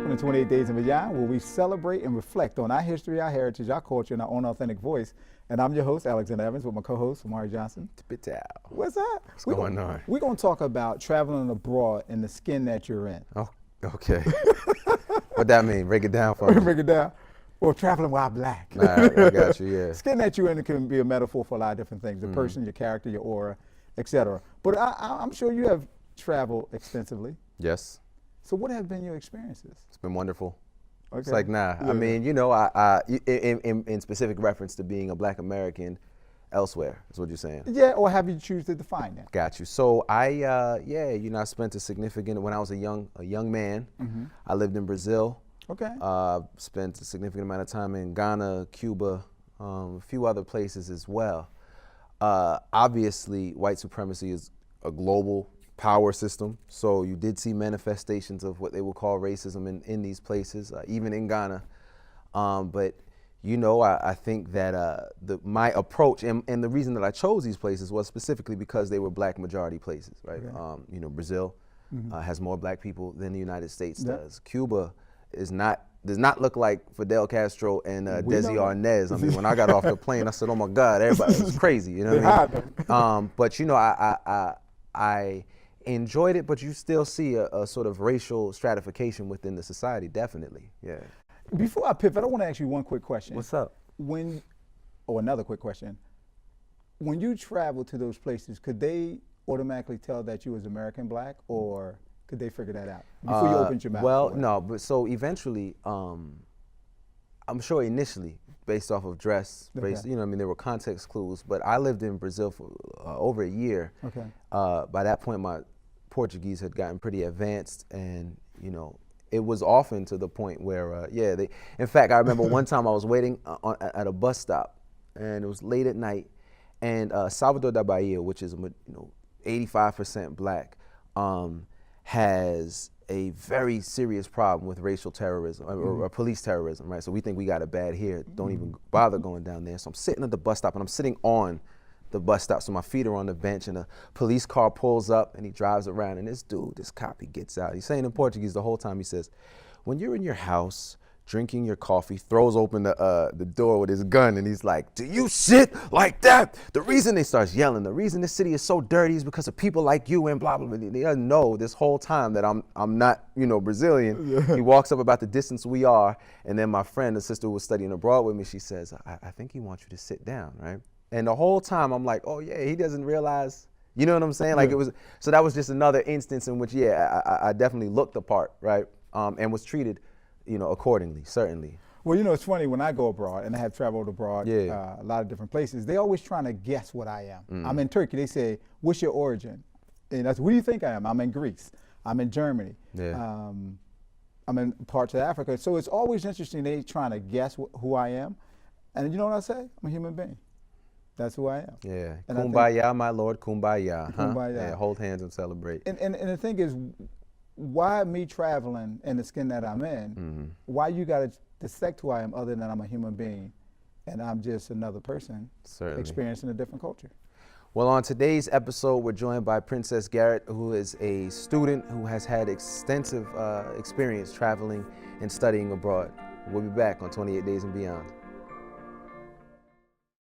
Welcome to 28 Days and Beyond, where we celebrate and reflect on our history, our heritage, our culture, and our own authentic voice. And I'm your host, Alexander Evans, with my co-host, Amari Johnson. What's up? What's going on? We're going to talk about traveling abroad and the skin that you're in. Oh, okay. What that mean? Break it down for me. Break it down. Well, traveling while black. Nah, I got you, yeah. Skin that you're in can be a metaphor for a lot of different things, the person, your character, your aura, etc. But I'm sure you have traveled extensively. Yes. So what have been your experiences? It's been wonderful. Okay. It's like, Yeah. I mean, you know, I in specific reference to being a black American elsewhere, is what you're saying. Yeah, or have you choose to define that? Got you. So I spent a significant, when I was a young man, I lived in Brazil. Okay. Spent a significant amount of time in Ghana, Cuba, a few other places as well. Obviously, white supremacy is a global power system, so you did see manifestations of what they would call racism in these places, even in Ghana. But you know, I think that my approach and the reason that I chose these places was specifically because they were black majority places, right? Okay. You know, Brazil has more black people than the United States does. Cuba does not look like Fidel Castro and Desi Arnaz. I mean, when I got off the plane, I said, "Oh my God, everybody was crazy." You know what I mean? But you know, I enjoyed it, but you still see a sort of racial stratification within the society, definitely. Yeah. Before I pivot, I want to ask you one quick question. What's up? Another quick question. When you travel to those places, could they automatically tell that you was American black, or could they figure that out before you opened your mouth? Well, no, but so eventually, I'm sure initially, based off of dress, you know, I mean, there were context clues, but I lived in Brazil for over a year. Okay. By that point, my Portuguese had gotten pretty advanced, and you know, it was often to the point where, in fact, I remember one time I was waiting at a bus stop, and it was late at night, and Salvador da Bahia, which is 85% black, has a very serious problem with racial terrorism or police terrorism, right? So we think we got it bad here. Don't even bother going down there. So I'm sitting at the bus stop, and I'm sitting on the bus stop, so my feet are on the bench, and a police car pulls up, and he drives around, and this cop, he gets out. He's saying in Portuguese the whole time. He says, "When you're in your house drinking your coffee," throws open the door with his gun, and he's like, "Do you shit like that? The reason," they starts yelling, "the reason this city is so dirty is because of people like you," and blah, blah, blah. He doesn't know this whole time that I'm not, you know, Brazilian. Yeah. He walks up about the distance we are, and then my friend, the sister who was studying abroad with me, she says, I think he wants you to sit down, right? And the whole time I'm like, oh yeah, he doesn't realize, you know what I'm saying? Like so that was just another instance in which, I definitely looked the part, right? And was treated, you know, accordingly, certainly. Well, you know, it's funny, when I go abroad, and I have traveled abroad a lot of different places, they always trying to guess what I am. I'm in Turkey, they say, "What's your origin?" And that's, "What do you think I am?" I'm in Greece, I'm in Germany, I'm in parts of Africa. So it's always interesting, they trying to guess who I am. And you know what I say? I'm a human being. That's who I am. Yeah, and kumbaya, my lord, kumbaya. Kumbaya. Yeah, hold hands and celebrate. And the thing is, why me traveling in the skin that I'm in, why you got to dissect who I am other than I'm a human being and I'm just another person experiencing a different culture? Well, on today's episode, we're joined by Princess Garrett, who is a student who has had extensive experience traveling and studying abroad. We'll be back on 28 Days and Beyond.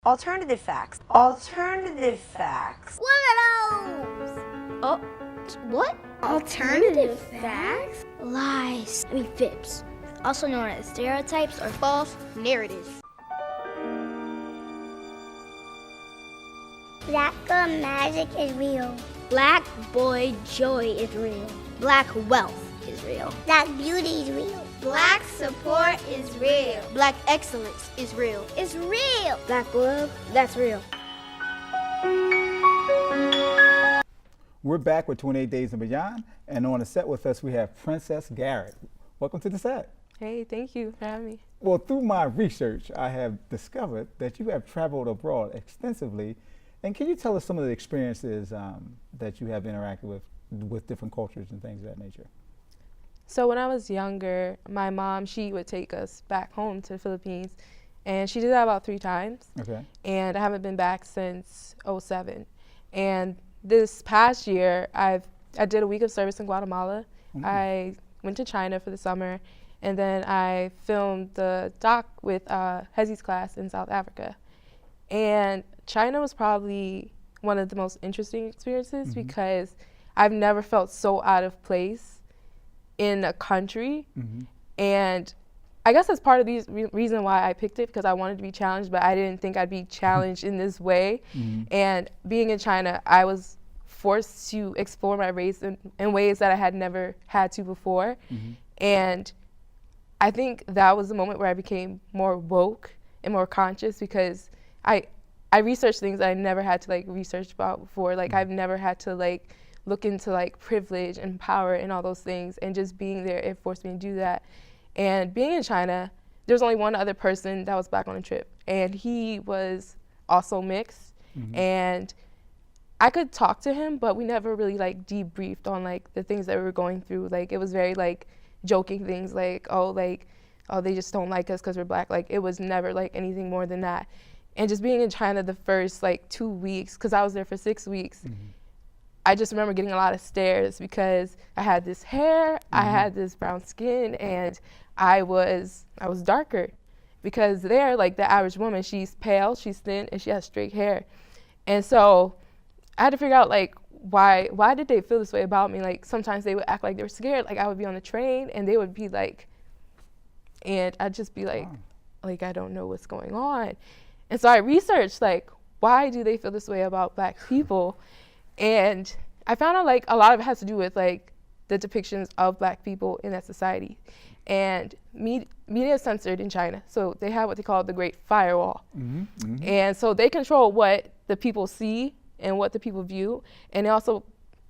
Alternative facts. Alternative facts. What are those? Oh, what? Alternative facts? Lies. I mean fibs. Also known as stereotypes or false narratives. Black girl magic is real. Black boy joy is real. Black wealth is real. Black beauty is real. Black support is real. Black excellence is real. It's real. Black love, that's real. We're back with 28 Days and Beyond, and on the set with us we have Princess Garrett. Welcome to the set. Hey, thank you for having me. Well, through my research, I have discovered that you have traveled abroad extensively. And can you tell us some of the experiences that you have interacted with different cultures and things of that nature? So when I was younger, my mom, she would take us back home to the Philippines, and she did that about 3 times. Okay. And I haven't been back since '07. And this past year, I did a week of service in Guatemala. I went to China for the summer, and then I filmed the doc with Hezy's class in South Africa. And China was probably one of the most interesting experiences because I've never felt so out of place in a country. And I guess that's part of the reason why I picked it, because I wanted to be challenged, but I didn't think I'd be challenged in this way. And being in China, I was forced to explore my race in ways that I had never had to before. And I think that was the moment where I became more woke and more conscious, because I researched things that I never had to like research about before. Like I've never had to like look into like privilege and power and all those things, and just being there, it forced me to do that. And being in China, there's only one other person that was black on the trip, and he was also mixed. And I could talk to him, but we never really like debriefed on like the things that we were going through. Like it was very like joking things like, oh, they just don't like us because we're black. Like it was never like anything more than that. And just being in China the first like 2 weeks, because I was there for 6 weeks, I just remember getting a lot of stares because I had this hair, I had this brown skin, and I was darker. Because there, like the average woman, she's pale, she's thin, and she has straight hair. And so I had to figure out like why did they feel this way about me? Like sometimes they would act like they were scared. Like I would be on the train and they would be like, and I'd just be like I don't know what's going on. And so I researched like, why do they feel this way about black people? And I found out like a lot of it has to do with like the depictions of black people in that society. And media is censored in China. So they have what they call the Great Firewall. And so they control what the people see and what the people view. And they also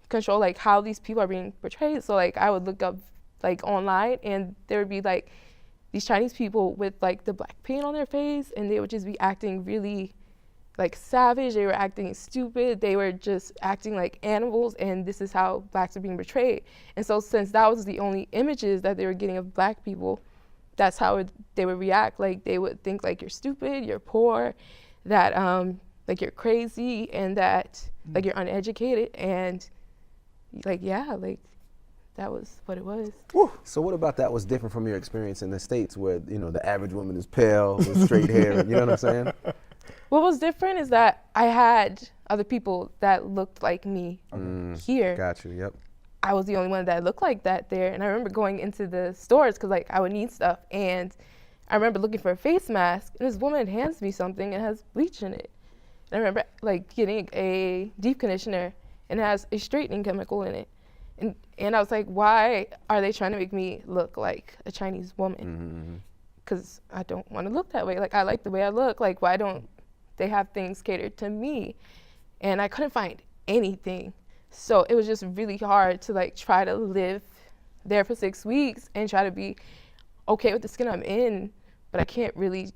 control like how these people are being portrayed. So like I would look up like online and there would be like these Chinese people with like the black paint on their face, and they would just be acting really like savage. They were acting stupid. They were just acting like animals, and this is how blacks are being portrayed. And so since that was the only images that they were getting of black people, that's how they would react. Like they would think like you're stupid, you're poor, that like you're crazy, and that like you're uneducated, and like like that was what it was. Woo. So what about that was different from your experience in the States, where the average woman is pale with straight hair? You know what I'm saying? What was different is that I had other people that looked like me here. Got you. Yep. I was the only one that looked like that there, and I remember going into the stores because like I would need stuff, and I remember looking for a face mask, and this woman hands me something and it has bleach in it. And I remember like getting a deep conditioner and it has a straightening chemical in it. And I was like, why are they trying to make me look like a Chinese woman? Because I don't want to look that way. Like, I like the way I look. Like, why don't they have things catered to me? And I couldn't find anything. So it was just really hard to, like, try to live there for 6 weeks and try to be okay with the skin I'm in. But I couldn't really,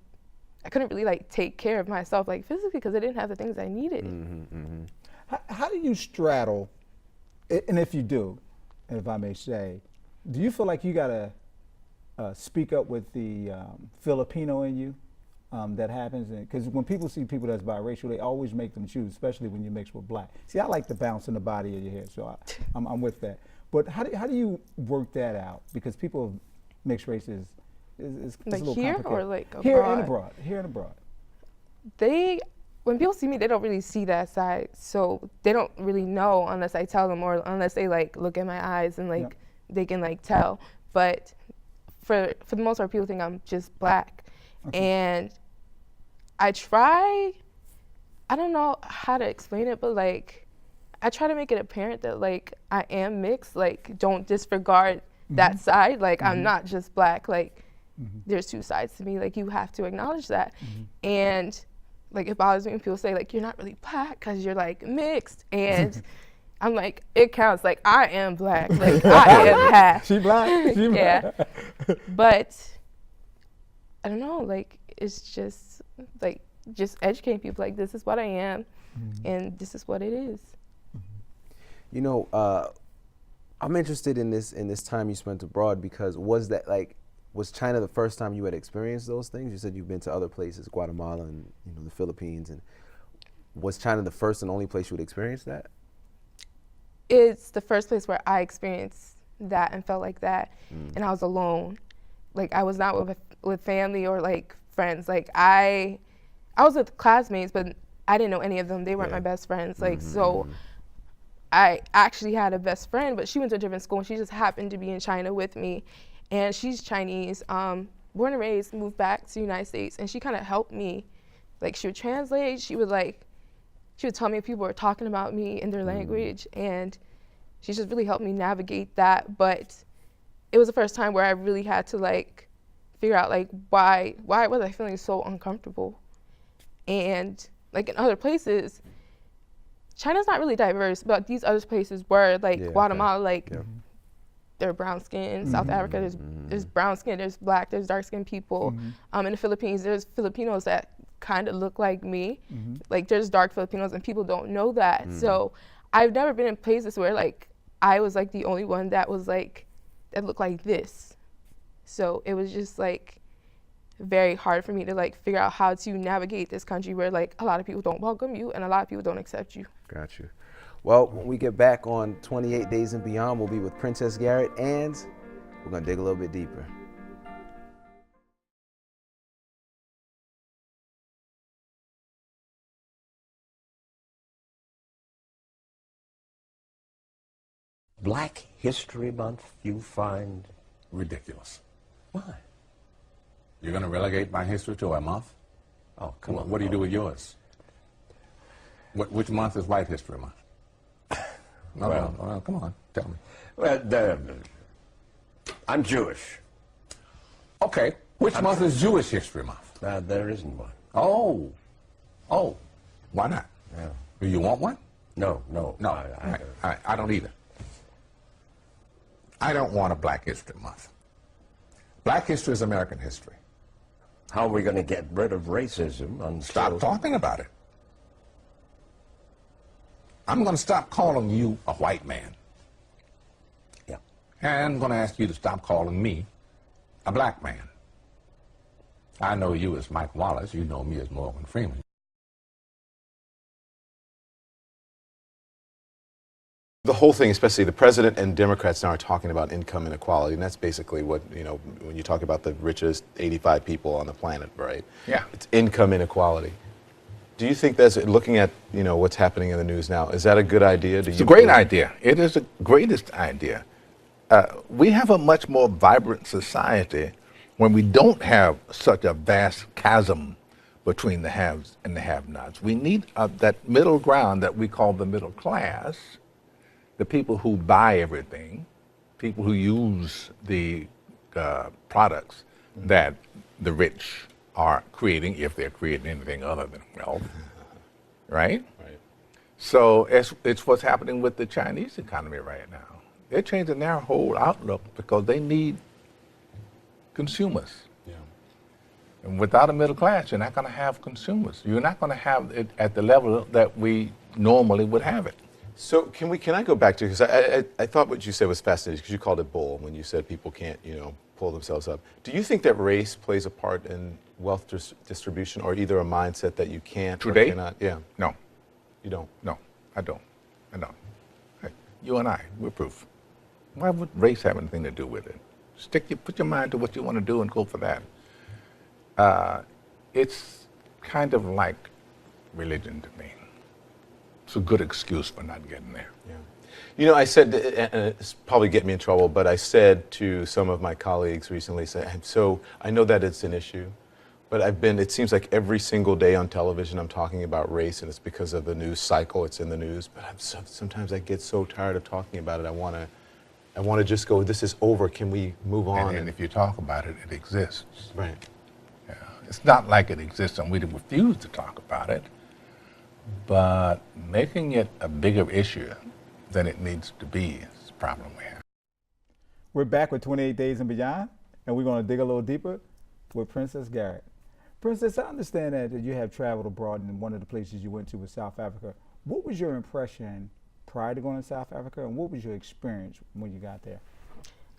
like, take care of myself, like, physically, because I didn't have the things I needed. How do you straddle, and if you do, if I may say, do you feel like you got to speak up with the Filipino in you that happens? Because when people see people that's biracial, they always make them choose, especially when you mix with black. See, I like the bounce in the body of your hair, so I'm with that. But how do you work that out? Because people of mixed races is like a little here complicated. or like abroad? Here and abroad. When people see me, they don't really see that side, so they don't really know unless I tell them, or unless they like look at my eyes and like they can like tell. But for the most part, people think I'm just black, and I don't know how to explain it, but like I try to make it apparent that like I am mixed. Like don't disregard that side. Like I'm not just black. Like there's two sides to me. Like you have to acknowledge that. And like it bothers me when people say like you're not really black because you're like mixed, and I'm like it counts. Like I am black. Like I am half. She black. She yeah. black. But I don't know. Like it's just like educating people. Like this is what I am, and this is what it is. You know, I'm interested in this time you spent abroad, because was China the first time you had experienced those things? You said you've been to other places, Guatemala and the Philippines, and was China the first and only place you would experience that? It's the first place where I experienced that and felt like that, and I was alone. Like I was not with family or like friends. Like I was with classmates, but I didn't know any of them. They weren't my best friends. Like so, I actually had a best friend, but she went to a different school, and she just happened to be in China with me, and she's Chinese, born and raised, moved back to the United States, and she kind of helped me. Like she would translate. She would tell me if people were talking about me in their language, and she just really helped me navigate that. But it was the first time where I really had to like figure out like why was I feeling so uncomfortable. And like in other places, China's not really diverse, but these other places were, like Guatemala, like they're brown skin. South Africa, there's brown skin, there's black, there's dark skinned people. In the Philippines, there's Filipinos that kind of look like me. Like there's dark Filipinos, and people don't know that. So I've never been in places where like I was like the only one that was like, that looked like this. So it was just like very hard for me to like figure out how to navigate this country where like a lot of people don't welcome you and a lot of people don't accept you. Got you. Well, when we get back on 28 Days and Beyond, we'll be with Princess Garrett, and we're gonna dig a little bit deeper. Black History Month you find ridiculous. Why? You're going to relegate my history to a month? Oh, come on. What do you do with yours? Which month is White History Month? No, come on, tell me. Well, I'm Jewish. Okay, which month is Jewish History Month? There isn't one. Oh, why not? Yeah. Do you want one? No. I don't either. I don't want a Black History Month. Black history is American history. How are we going to get rid of racism until... Stop talking about it. I'm going to stop calling you a white man. Yeah. And I'm going to ask you to stop calling me a black man. I know you as Mike Wallace. You know me as Morgan Freeman. The whole thing, especially the president and Democrats now are talking about income inequality, and that's basically what, you know, when you talk about the richest 85 people on the planet, right? Yeah. It's income inequality. Do you think that's, looking at, you know, what's happening in the news now, is that a good idea? It's a great idea. It is the greatest idea. We have a much more vibrant society when we don't have such a vast chasm between the haves and the have-nots. We need that middle ground that we call the middle class, the people who buy everything, people who use the products that the rich are creating, if they're creating anything other than wealth, right? Right. So it's what's happening with the Chinese economy right now. They're changing their whole outlook because they need consumers. Yeah. And without a middle class, you're not going to have consumers. You're not going to have it at the level that we normally would have it. So can I go back to, because I thought what you said was fascinating, because you called it bull when you said people can't, you know, pull themselves up. Do you think that race plays a part in wealth distribution, or either a mindset that you can't Today? or cannot? Yeah. No. You don't? No, I don't. Hey, you and I, we're proof. Why would race have anything to do with it? Put your mind to what you want to do and go for that. It's kind of like religion to me. It's a good excuse for not getting there. Yeah. You know, I said, and it's probably getting me in trouble, but I said to some of my colleagues recently, so I know that it's an issue, but it seems like every single day on television I'm talking about race, and it's because of the news cycle, it's in the news, but sometimes I get so tired of talking about it. I want to just go, this is over, can we move on? And if you talk about it, it exists. Right. Yeah. It's not like it exists and we refuse to talk about it, but making it a bigger issue than it needs to be is the problem we have. We're back with 28 Days and Beyond, and we're going to dig a little deeper with Princess Garrett. Princess, I understand that you have traveled abroad, and one of the places you went to was South Africa. What was your impression prior to going to South Africa, and what was your experience when you got there?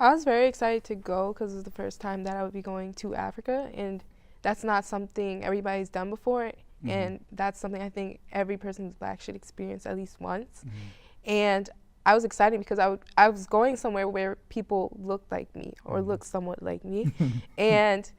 I was very excited to go because it was the first time that I would be going to Africa, and that's not something everybody's done before, and that's something I think every person who's Black should experience at least once. And I was excited because I was going somewhere where people looked like me or looked somewhat like me. And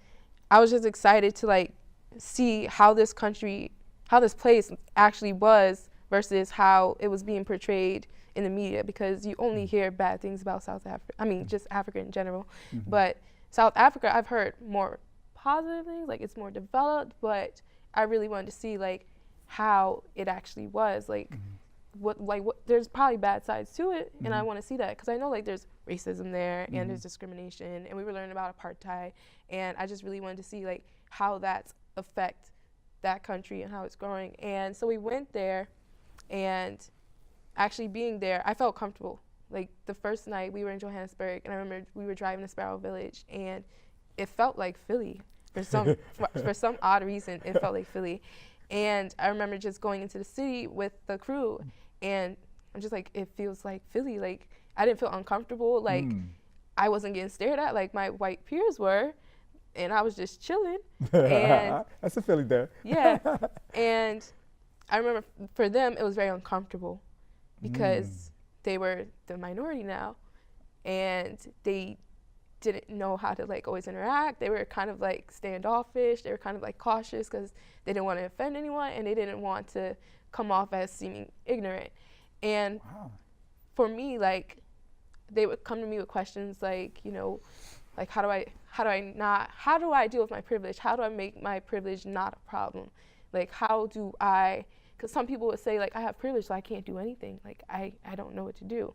I was just excited to like see how this place actually was versus how it was being portrayed in the media, because you only hear bad things about South Africa. I mean, just Africa in general. But South Africa, I've heard more positive things, like it's more developed, but I really wanted to see like how it actually was, like what there's probably bad sides to it, and I want to see that because I know like there's racism there and there's discrimination, and we were learning about apartheid, and I just really wanted to see like how that affect that country and how it's growing. And so we went there, and actually being there, I felt comfortable. Like the first night we were in Johannesburg, and I remember we were driving to Sparrow Village, and it felt like Philly for some odd reason. It felt like Philly. And I remember just going into the city with the crew, and I'm just like, it feels like Philly. Like I didn't feel uncomfortable. Like I wasn't getting stared at like my white peers were, and I was just chilling. And that's a Philly there. Yeah. And I remember for them it was very uncomfortable because they were the minority now, and they didn't know how to like always interact. They were kind of like standoffish. They were kind of like cautious because they didn't want to offend anyone, and they didn't want to come off as seeming ignorant. And for me, like they would come to me with questions like, you know, like how do I deal with my privilege? How do I make my privilege not a problem? Like how do I, because some people would say like I have privilege so I can't do anything. Like I don't know what to do.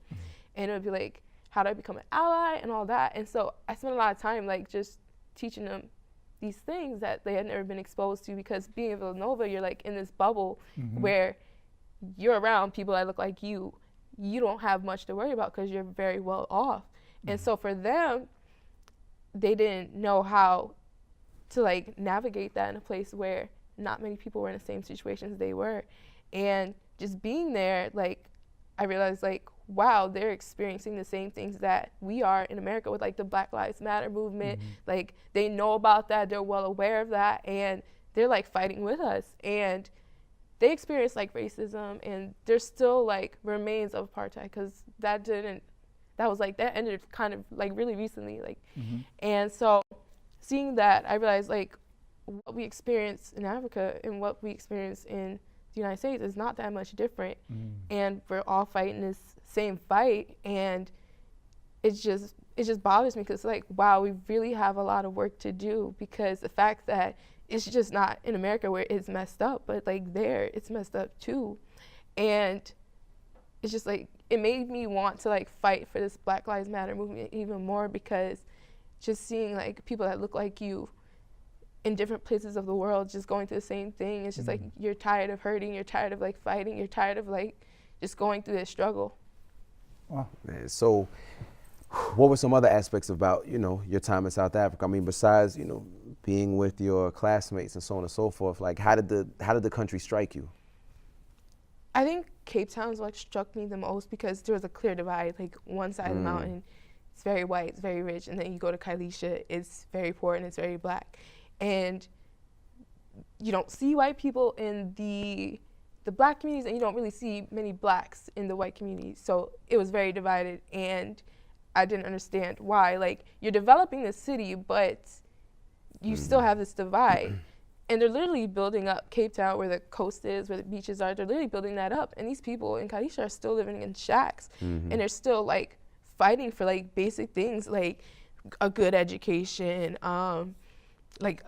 And it would be like, how do I become an ally and all that? And so I spent a lot of time like just teaching them these things that they had never been exposed to, because being in Villanova, you're like in this bubble where you're around people that look like you. You don't have much to worry about because you're very well off. And so for them, they didn't know how to like navigate that in a place where not many people were in the same situations they were. And just being there, like I realized like, wow, they're experiencing the same things that we are in America with like the Black Lives Matter movement. Like they know about that, they're well aware of that, and they're like fighting with us. And they experience like racism, and there's still like remains of apartheid, because that ended kind of like really recently. Like, and so seeing that, I realized like what we experience in Africa and what we experience in the United States is not that much different. And we're all fighting this same fight, and it just bothers me because like, wow, we really have a lot of work to do, because the fact that it's just not in America where it's messed up, but like there it's messed up too. And it's just like, it made me want to like fight for this Black Lives Matter movement even more, because just seeing like people that look like you in different places of the world just going through the same thing, it's just like, you're tired of hurting, you're tired of like fighting, you're tired of like just going through this struggle. Wow. Man, so what were some other aspects about, you know, your time in South Africa? I mean, besides, you know, being with your classmates and so on and so forth, like how did the country strike you? I think Cape Town's what struck me the most, because there was a clear divide. Like one side of the mountain, it's very white, it's very rich, and then you go to Kailicha, it's very poor and it's very black. And you don't see white people in the black communities, and you don't really see many blacks in the white communities. So it was very divided, and I didn't understand why. Like, you're developing the city, but you still have this divide. And they're literally building up Cape Town, where the coast is, where the beaches are. They're literally building that up. And these people in Kailicha are still living in shacks. And they're still like fighting for like basic things, like a good education, like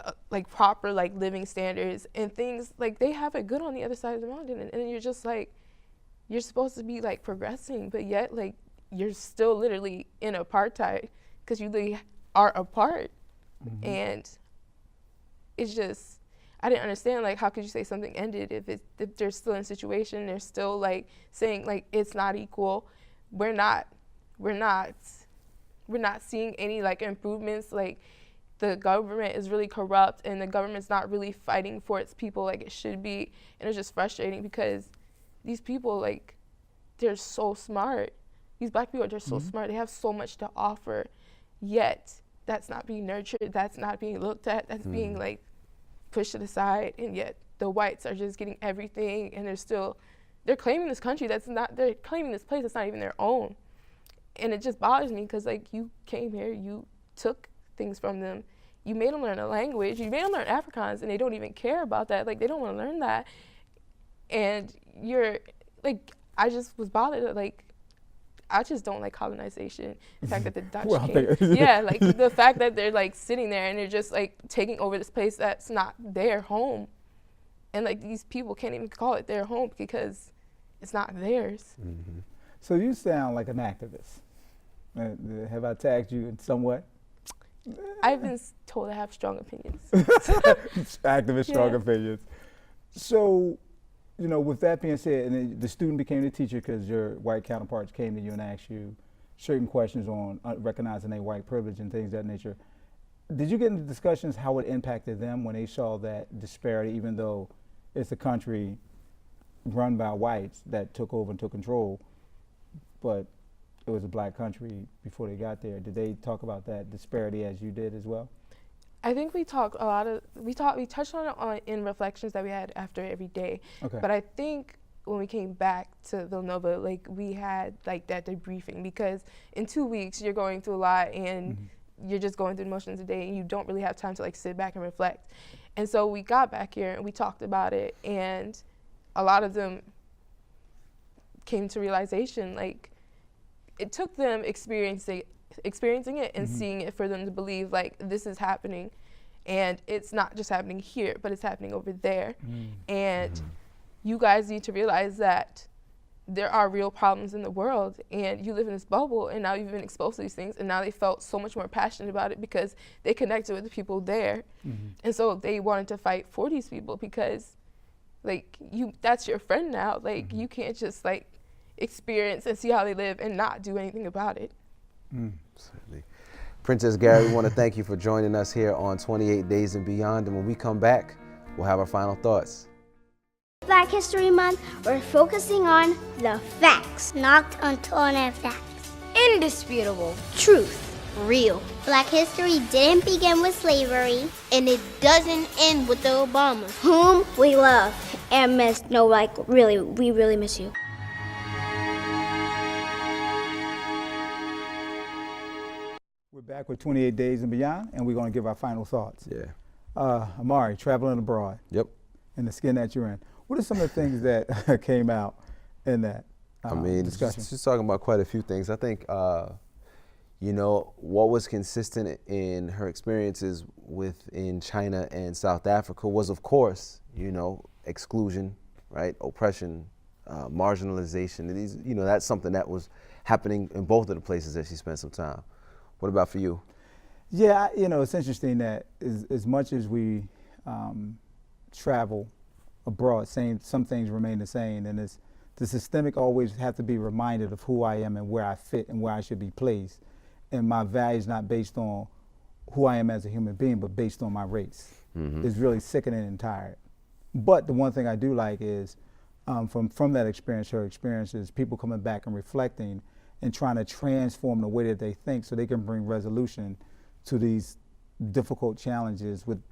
proper like living standards and things. Like, they have it good on the other side of the mountain, and you're just like, you're supposed to be like progressing, but yet like you're still literally in apartheid because you literally are apart. And it's just, I didn't understand, like, how could you say something ended if they're still in a situation, they're still like saying like it's not equal. We're not seeing any like improvements. Like, the government is really corrupt, and the government's not really fighting for its people like it should be. And it's just frustrating because these people, like, they're so smart. These black people are just so smart. They have so much to offer, yet that's not being nurtured, that's not being looked at, that's being like pushed to the side. And yet the whites are just getting everything, and they're still they're claiming this country they're claiming this place that's not even their own. And it just bothers me because, like, you came here, you took things from them, you made them learn a language, you made them learn Afrikaans, and they don't even care about that. Like, they don't want to learn that. And you're, like, I just was bothered, like, I just don't like colonization. The fact that the Dutch came. Yeah, like, the fact that they're, like, sitting there and they're just, like, taking over this place that's not their home. And, like, these people can't even call it their home because it's not theirs. Mm-hmm. So you sound like an activist. Have I tagged you in somewhat? I've been told I have strong opinions. Activist, strong opinions. So, you know, with that being said, and then the student became the teacher because your white counterparts came to you and asked you certain questions on recognizing their white privilege and things of that nature. Did you get into discussions how it impacted them when they saw that disparity, even though it's a country run by whites that took over and took control, but it was a black country before they got there? Did they talk about that disparity as you did as well? I think we touched on it in reflections that we had after every day. Okay. But I think when we came back to Villanova, like, we had, like, that debriefing, because in 2 weeks you're going through a lot and you're just going through the motions a day and you don't really have time to, like, sit back and reflect. And so we got back here and we talked about it, and a lot of them came to realization, like, it took them experiencing it and seeing it for them to believe, like, this is happening, and it's not just happening here, but it's happening over there. And you guys need to realize that there are real problems in the world, and you live in this bubble, and now you've been exposed to these things, and now they felt so much more passionate about it because they connected with the people there. And so they wanted to fight for these people because, like, that's your friend now. Like, you can't just, like, experience and see how they live and not do anything about it. Certainly. Princess Garrett, we want to thank you for joining us here on 28 Days and Beyond. And when we come back, we'll have our final thoughts. Black History Month, we're focusing on the facts, not alternative facts. Indisputable. Truth. Real. Black history didn't begin with slavery, And it doesn't end with the Obamas. whom we love and miss. No, like, really, we really miss you. We're back with 28 Days and Beyond, and we're going to give our final thoughts. Yeah. Amari, traveling abroad. Yep. And the skin that you're in. What are some of the things that came out in that discussion? She's talking about quite a few things. I think, you know, what was consistent in her experiences within China and South Africa was, of course, you know, exclusion, right? Oppression, marginalization. These, you know, that's something that was happening in both of the places that she spent some time. What about for you? Yeah, you know, it's interesting that as much as we travel abroad, some things remain the same, and the systemic always have to be reminded of who I am and where I fit and where I should be placed. And my value is not based on who I am as a human being, but based on my race. It's really sickening and tired. But the one thing I do like is from that experience, her experiences, people coming back and reflecting and trying to transform the way that they think so they can bring resolution to these difficult challenges with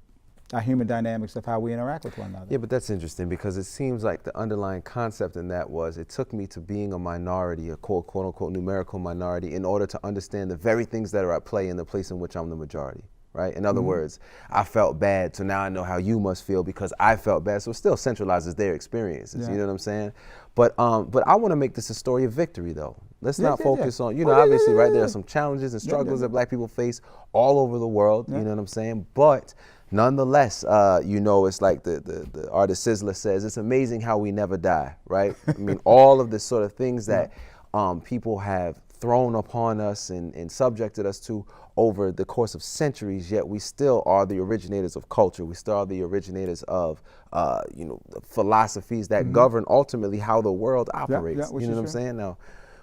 our human dynamics of how we interact with one another. Yeah, but that's interesting because it seems like the underlying concept in that was it took me to being a minority, a quote unquote numerical minority, in order to understand the very things that are at play in the place in which I'm the majority, right? In other words, I felt bad, so now I know how you must feel because I felt bad, so it still centralizes their experiences, you know what I'm saying? But I want to make this a story of victory though. Let's not focus on, you know, obviously, right, there are some challenges and struggles that black people face all over the world, you know what I'm saying? But nonetheless, you know, it's like the artist Sizzler says, it's amazing how we never die, right? I mean, all of the sort of things that people have thrown upon us and subjected us to over the course of centuries, yet we still are the originators of culture. We still are the originators of, you know, the philosophies that govern ultimately how the world operates. You know what I'm saying? Now,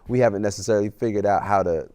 we haven't necessarily figured out how to,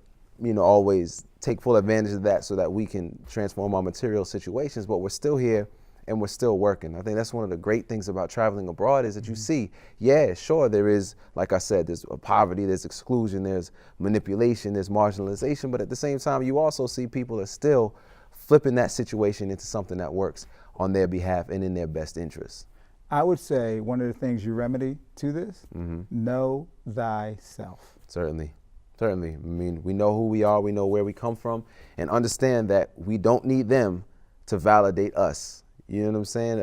you know, always take full advantage of that so that we can transform our material situations, but we're still here and we're still working. I think that's one of the great things about traveling abroad is that you see, yeah, sure, there is, like I said, there's poverty, there's exclusion, there's manipulation, there's marginalization, but at the same time, you also see people are still flipping that situation into something that works on their behalf and in their best interests. I would say one of the things you remedy to this, know thyself. Certainly. Certainly. I mean, we know who we are, we know where we come from, and understand that we don't need them to validate us. You know what I'm saying?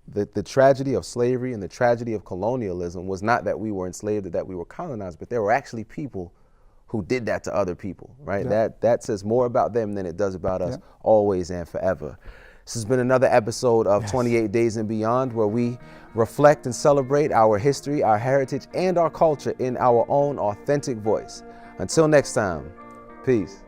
The tragedy of slavery and the tragedy of colonialism was not that we were enslaved or that we were colonized, but there were actually people who did that to other people, right? That says more about them than it does about us, always and forever. This has been another episode of 28 Days and Beyond, where we reflect and celebrate our history, our heritage, and our culture in our own authentic voice. Until next time, peace.